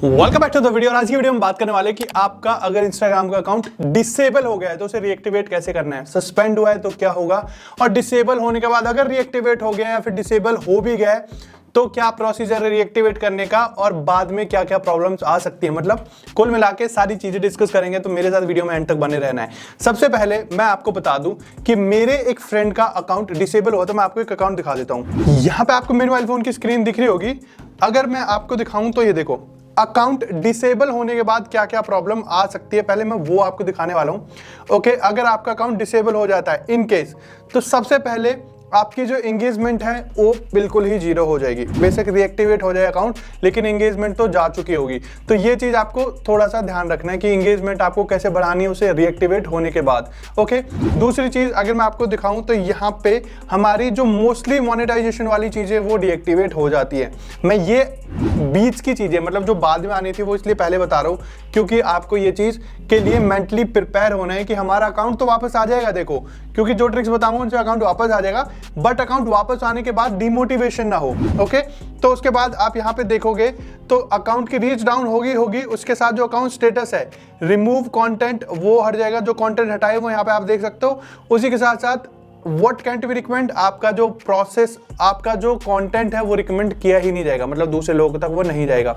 Welcome back to the video. और आज की वीडियो में बात करने वाले कि आपका अगर इंस्टाग्राम का अकाउंट डिसेबल हो गया है तो उसे रीएक्टिवेट कैसे करना है। सस्पेंड हुआ है तो क्या होगा, और डिसेबल होने के बाद अगर रीएक्टिवेट हो गया या फिर डिसेबल हो भी गया है तो क्या प्रोसीजर है रीएक्टिवेट करने का, और बाद में क्या क्या प्रॉब्लम्स आ सकती है। मतलब कुल मिला के सारी चीजें डिस्कस करेंगे, तो मेरे साथ वीडियो में एंड तक बने रहना है। सबसे पहले मैं आपको बता दूं कि मेरे एक फ्रेंड का अकाउंट डिसेबल हुआ, तो मैं आपको एक अकाउंट दिखा देता हूं। यहां पे आपको मेरे मोबाइल फोन की स्क्रीन दिख रही होगी। अगर मैं आपको दिखाऊं तो ये देखो, अकाउंट डिसेबल होने के बाद क्या क्या प्रॉब्लम आ सकती है, पहले मैं वो आपको दिखाने वाला हूं। ओके, अगर आपका अकाउंट डिसेबल हो जाता है इन केस, तो सबसे पहले आपकी जो एंगेजमेंट है वो बिल्कुल ही जीरो हो जाएगी। बेशक रीएक्टिवेट हो जाए अकाउंट, लेकिन एंगेजमेंट तो जा चुकी होगी। तो ये चीज आपको थोड़ा सा ध्यान रखना है कि एंगेजमेंट आपको कैसे बढ़ानी है उसे रीएक्टिवेट होने के बाद। ओके, दूसरी चीज अगर मैं आपको दिखाऊं तो यहाँ पे हमारी जो मोस्टली मोनेटाइजेशन वाली चीजें वो डीएक्टिवेट हो जाती है। मैं ये बीच की चीजें, मतलब जो बाद में आनी थी, वो इसलिए पहले बता रहा हूँ क्योंकि आपको ये चीज के लिए मेंटली प्रिपेयर होना है कि हमारा अकाउंट तो वापस आ जाएगा। देखो, क्योंकि जो ट्रिक्स बताऊंगा उनसे अकाउंट वापस आ जाएगा, बट अकाउंट वापस आने के बाद डिमोटिवेशन ना हो। ओके, तो उसके बाद आप यहाँ पे देखोगे तो अकाउंट की रीच डाउन होगी। उसके साथ जो अकाउंट स्टेटस है, रिमूव कंटेंट, वो हट जाएगा। जो कंटेंट हटाए वो यहाँ पे आप देख सकते हो। उसी के साथ साथ व्हाट कैंट बी रिकमेंड, आपका जो प्रोसेस, आपका जो कंटेंट है वो रिकमेंड किया ही नहीं जाएगा, मतलब दूसरे लोगों तक वो नहीं जाएगा।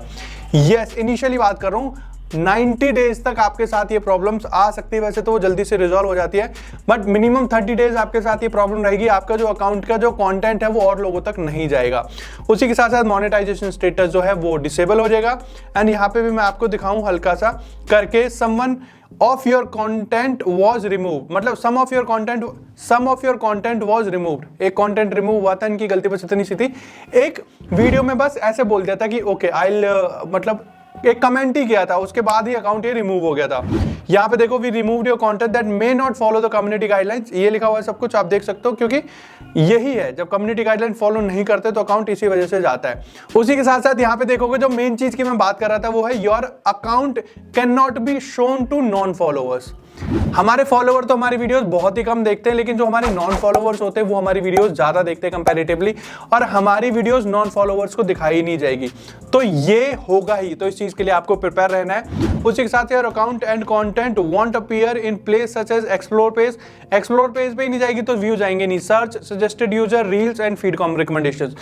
यस, इनिशियली बात कर रहा हूँ 90 डेज तक आपके साथ ये प्रॉब्लम्स आ सकती है। वैसे तो वो जल्दी से रिजॉल्व हो जाती है, बट मिनिमम 30 डेज आपके साथ ये प्रॉब्लम रहेगी। आपका जो अकाउंट का जो कंटेंट है वो और लोगों तक नहीं जाएगा। उसी के साथ साथ मोनेटाइजेशन स्टेटस जो है वो डिसेबल हो जाएगा। एंड यहाँ पे भी मैं आपको दिखाऊं हल्का सा करके, someone of your content was remove, मतलब some of your content was removed. एक कंटेंट रिमूव हुआ था, इनकी गलती बस इतनी सी थी। एक वीडियो में बस ऐसे बोल दिया था कि ओके मतलब एक कमेंट ही किया था, उसके बाद ही अकाउंट ये रिमूव हो गया था। यहाँ पे देखो, we removed your content that may not follow the community guidelines, ये लिखा हुआ है सब कुछ, आप देख सकते हो। क्योंकि यही है, जब कम्युनिटी गाइडलाइन फॉलो नहीं करते तो अकाउंट इसी वजह से जाता है। उसी के साथ साथ यहाँ पे देखोगे, जो मेन चीज की मैं बात कर रहा था वो है your account can not be shown to non followers. हमारे फॉलोवर तो हमारी वीडियोस बहुत ही कम देखते हैं, लेकिन जो हमारे नॉन फॉलोवर्स होते हैं वो हमारी वीडियोस ज्यादा देखते हैं कंपैरेटिवली, और हमारी वीडियोस नॉन फॉलोवर्स को दिखाई नहीं जाएगी। तो ये होगा ही, तो इस चीज के लिए आपको प्रिपेयर रहना है। उसी के साथ यार account and content won't appear in place such as explore page पे ही नहीं जाएगी तो व्यू जाएंगे नहीं। Search, suggested user, reels and feed recommendations,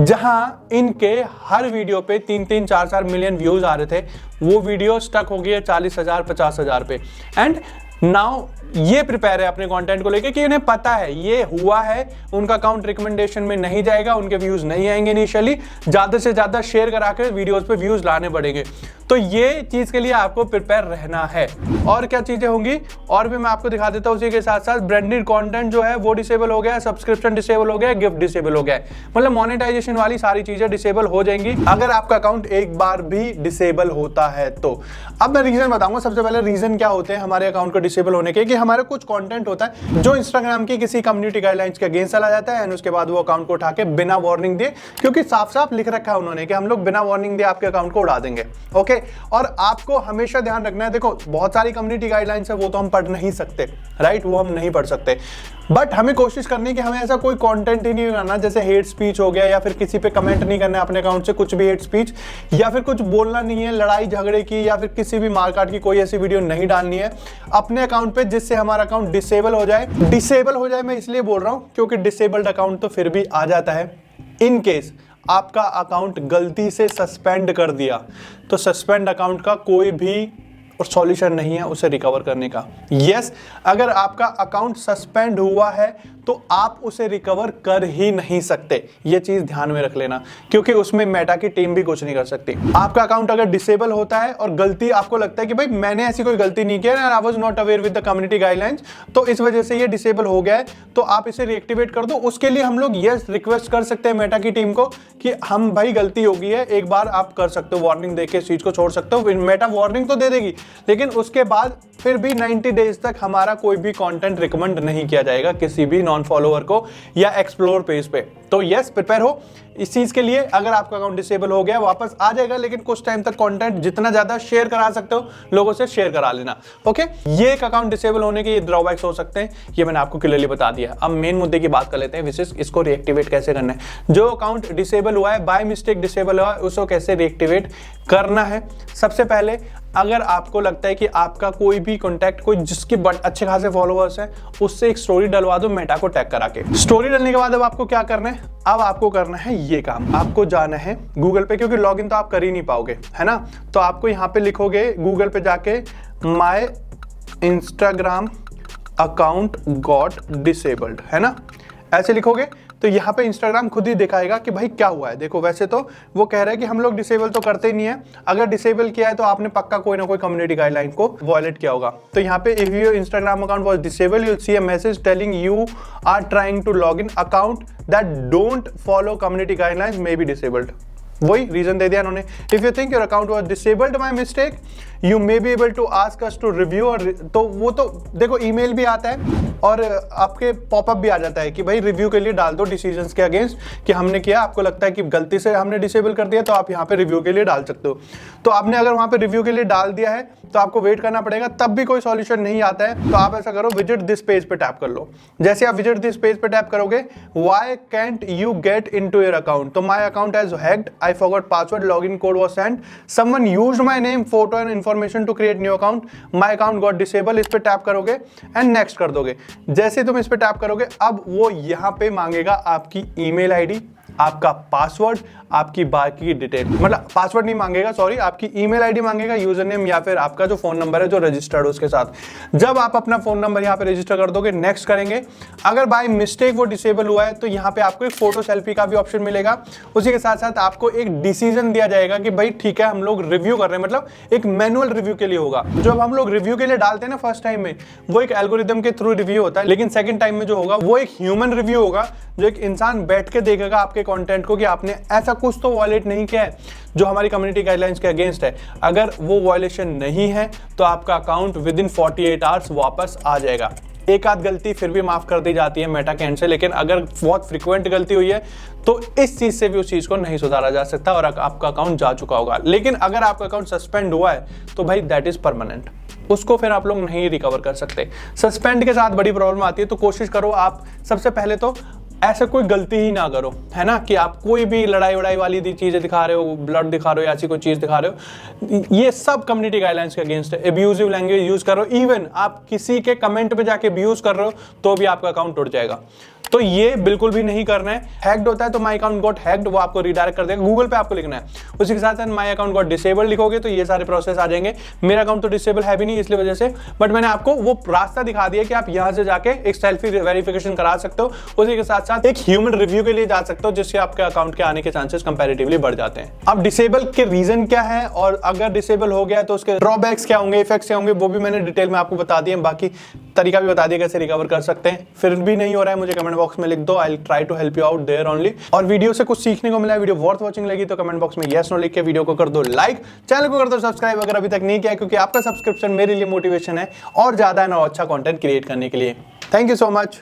जहां इनके हर वीडियो पे 3-3, 4-4 मिलियन व्यूज आ रहे थे, वो वीडियो स्टक हो गई है 40,000, 50,000 पे। एंड नाउ ये प्रिपेयर है अपने कंटेंट को लेके कि उन्हें पता है ये हुआ है, उनका अकाउंट रिकमेंडेशन में नहीं जाएगा, उनके व्यूज नहीं आएंगे इनिशियली, ज्यादा से ज्यादा शेयर करा के वीडियोस पे व्यूज लाने पड़ेंगे। तो ये चीज के लिए आपको प्रिपेयर रहना है। और क्या चीजें होंगी और भी मैं आपको दिखा देता हूं। उसी के साथ साथ ब्रांडेड कंटेंट जो है वो डिसेबल हो गया, सब्सक्रिप्शन डिसेबल हो गया, गिफ्ट डिसेबल हो गया, मतलब मोनेटाइजेशन वाली सारी चीजें डिसेबल हो जाएंगी अगर आपका अकाउंट एक बार भी डिसेबल होता है तो। अब मैं रीजन बताऊंगा। सबसे पहले रीजन क्या होते हैं हमारे अकाउंट को डिसेबल होने के, कि हमारे कुछ कंटेंट होता है जो इंस्टाग्राम की किसी कम्युनिटी गाइडलाइंस के अगेंस्ट चला जाता है, एंड उसके बाद वो अकाउंट को उठा के बिना वार्निंग दिए, क्योंकि साफ साफ लिख रखा है उन्होंने कि हम लोग बिना वार्निंग दिए आपके अकाउंट को उड़ा देंगे। ओके, और आपको हमेशा ध्यान रखना है, देखो बहुत सारी कम्युनिटी गाइडलाइंस है वो तो हम पढ़ नहीं सकते, राइट, वो हम नहीं पढ़ सकते, बट हमें कोशिश करनी है कि हमें ऐसा कोई कंटेंट ही नहीं बनाना जैसे हेट स्पीच हो गया, या फिर किसी पे कमेंट नहीं करना अपने अकाउंट से, कुछ भी हेट स्पीच, या फिर कुछ बोलना नहीं है लड़ाई झगड़े की, या फिर किसी भी मारकाट की कोई ऐसी वीडियो नहीं डालनी है अपने अकाउंट पे जिससे हमारा अकाउंट डिसेबल हो जाए। मैं इसलिए बोल रहा हूं क्योंकि डिसेबल्ड अकाउंट तो फिर भी आ जाता है। इन केस आपका अकाउंट गलती से सस्पेंड कर दिया तो सस्पेंड अकाउंट का कोई भी और सॉल्यूशन नहीं है उसे रिकवर करने का। यस, अगर आपका अकाउंट सस्पेंड हुआ है तो आप उसे रिकवर कर ही नहीं सकते, ये चीज ध्यान में रख लेना, क्योंकि उसमें मेटा की टीम भी कुछ नहीं कर सकती। आपका अकाउंट अगर डिसेबल होता है और गलती आपको लगता है कि भाई मैंने ऐसी कोई गलती नहीं की, I was not aware with the community guidelines, तो इस वजह से ये डिसेबल हो गया है, तो आप इसे रीएक्टिवेट कर दो। उसके लिए हम लोग यस रिक्वेस्ट कर सकते हैं मेटा की टीम को कि हम भाई गलती हो गई है, एक बार आप कर सकते हो, वार्निंग देके इस चीज को छोड़ सकते हो। मेटा वार्निंग तो दे देगी, लेकिन उसके बाद फिर भी 90 डेज तक हमारा कोई भी कंटेंट रिकमेंड नहीं किया जाएगा किसी भी नॉन नॉन फॉलोअर को या एक्सप्लोर पेज पे। तो यस, प्रिपेयर हो इस चीज के लिए। अगर आपका अकाउंट डिसेबल हो गया वापस आ जाएगा, लेकिन कुछ टाइम तक कंटेंट जितना ज्यादा शेयर करा सकते हो लोगों से शेयर करा लेना। ओके, ये एक अकाउंट डिसेबल होने के ये ड्रॉबैक्स हो सकते हैं, ये मैंने आपको क्लियरली बता दिया। अब मेन मुद्दे की बात कर लेते हैं, विशेष इसको रीएक्टिवेट कैसे करना है। जो अकाउंट डिसेबल हुआ है, बाय मिस्टेक डिसेबल हुआ है, उसको कैसे रीएक्टिवेट करना है। सबसे पहले अगर आपको लगता है कि आपका कोई भी कॉन्टैक्ट, कोई जिसके अच्छे खासे फॉलोअर्स हैं, उससे एक स्टोरी डलवा दो मेटा को टैग करा के। स्टोरी डलने के बाद अब आपको क्या करना है, अब आपको करना है ये काम। आपको जाना है गूगल पे, क्योंकि लॉगिन तो आप कर ही नहीं पाओगे, है ना। तो आपको यहाँ पे लिखोगे गूगल पे जाके my Instagram account got disabled, है ना, ऐसे लिखोगे तो यहाँ पे इंस्टाग्राम खुद ही दिखाएगा कि भाई क्या हुआ है। देखो वैसे तो वो कह रहा है कि हम लोग डिसेबल तो करते ही नहीं है, अगर डिसेबल किया है तो आपने पक्का कोई ना कोई कम्युनिटी गाइडलाइन को वायलेट किया होगा। तो यहाँ पे if your Instagram account was disable you will see a message telling you are trying to log in, account that don't follow community guidelines may be disabled. वही रीजन दे दिया उन्होंने। If you think your account was disabled by mistake you may be able to ask us to review. और तो वो तो देखो email भी आता है और आपके पॉपअप भी आ जाता है कि भाई रिव्यू के लिए डाल दो डिसीजंस के अगेंस्ट कि हमने किया, आपको लगता है कि गलती से हमने डिसेबल कर दिया, तो आप यहाँ पे रिव्यू के लिए डाल सकते हो। तो आपने अगर वहाँ पे रिव्यू के लिए डाल दिया है तो आपको वेट करना पड़ेगा, तब भी कोई सॉल्यूशन नहीं आता है तो आप ऐसा करो विजिट दिस पेज पे टैप कर लो। जैसे आप विजिट दिस पेज पे टैप करोगे, why can't you get into your account, तो my account has hacked, I forgot password, login code was sent, someone used my name, photo and information to create new account, my account got disable. इस पे tap करोगे and next कर दोगे। जैसे तुम इस पे टैप करोगे अब वो यहाँ पे मांगेगा आपकी ईमेल आईडी, आपका पासवर्ड, आपकी बाकी डिटेल, मतलब पासवर्ड नहीं मांगेगा, सॉरी, आपकी ईमेल आईडी मांगेगा, यूजर नेम या फिर आपका जो फोन नंबर है जो रजिस्टर्ड उसके साथ। जब आप अपना फोन नंबर यहाँ पे रजिस्टर कर दोगे, नेक्स्ट करेंगे, अगर बाय मिस्टेक वो डिसेबल हुआ है तो यहाँ पे आपको एक फोटो सेल्फी का भी ऑप्शन मिलेगा। उसी के साथ साथ आपको एक डिसीजन दिया जाएगा कि भाई ठीक है हम लोग रिव्यू कर रहे हैं, मतलब एक मैनुअल रिव्यू के लिए होगा। जब हम लोग रिव्यू के लिए डालते हैं ना फर्स्ट टाइम में, वो एक एल्गोरिदम के थ्रू रिव्यू होता है, लेकिन सेकंड टाइम में जो होगा वो एक ह्यूमन रिव्यू होगा, जो एक इंसान बैठ के देखेगा आपके कंटेंट को कि आपने ऐसा कुछ तो वायलेट नहीं किया है जो हमारी कम्युनिटी गाइडलाइंस के अगेंस्ट है। अगर वो वायलेशन नहीं है तो आपका अकाउंट विद इन 48 आवर्स वापस आ जाएगा। एक आध गलती फिर भी माफ कर दी जाती है मेटा के एंड से, लेकिन अगर बहुत फ्रीक्वेंट गलती हुई है तो इस चीज से भी उस चीज को नहीं सुधारा जा सकता और आपका अकाउंट जा चुका होगा। लेकिन अगर आपका अकाउंट सस्पेंड हुआ है तो भाई दैट इज परमानेंट, उसको फिर आप लोग नहीं रिकवर कर सकते। सस्पेंड के साथ बड़ी प्रॉब्लम आती है, तो कोशिश करो आप सबसे पहले तो ऐसा कोई गलती ही ना करो, है ना, कि आप कोई भी लड़ाई वड़ाई वाली चीजें दिखा रहे हो, ब्लड दिखा रहे हो या ऐसी कोई चीज दिखा रहे हो, ये सब कम्युनिटी गाइडलाइंस के अगेंस्ट है। एब्यूजिव लैंग्वेज यूज करो, इवन आप किसी के कमेंट पे जाके अब्यूज कर रहे हो तो भी आपका अकाउंट उड़ जाएगा। तो ये बिल्कुल भी नहीं करना है। हैक्ड होता है तो माय अकाउंट गॉट हैक्ड, वो आपको रिडायरेक्ट कर देगा, गूगल पे आपको लिखना है। उसी के साथ साथ माय अकाउंट गॉट डिसेबल लिखोगे तो ये सारे प्रोसेस आ जाएंगे। मेरा अकाउंट तो डिसेबल है भी नहीं इसलिए वजह से, बट मैंने आपको वो रास्ता दिखा दिया कि आप यहाँ से जाके एक सेल्फी वेरिफिकेशन करा सकते हो, उसी के साथ साथ एक ह्यूमन रिव्यू के लिए जा सकते हो, जिससे आपके अकाउंट के आने के चांसेस कंपैरेटिवली बढ़ जाते हैं। अब डिसेबल के रीजन क्या है और अगर डिसेबल हो गया तो उसके ड्रॉबैक्स क्या होंगे, इफेक्ट्स क्या होंगे, वो भी मैंने डिटेल में आपको बता दिए। बाकी तरीका भी बता दिया कैसे रिकवर कर सकते हैं। फिर भी नहीं हो रहा है मुझे कमेंट बॉक्स में लिख दो, I try to help you out there only. और वीडियो से कुछ सीखने को मिला है, वीडियो वर्थ वॉचिंग लगी तो कमेंट बॉक्स में यस नो लिख के वीडियो को कर दो लाइक, चैनल को कर दो सब्सक्राइब अगर अभी तक नहीं किया, क्योंकि आपका सब्सक्रिप्शन मेरे लिए मोटिवेशन है और ज्यादा और अच्छा कंटेंट क्रिएट करने के लिए। Thank you so much.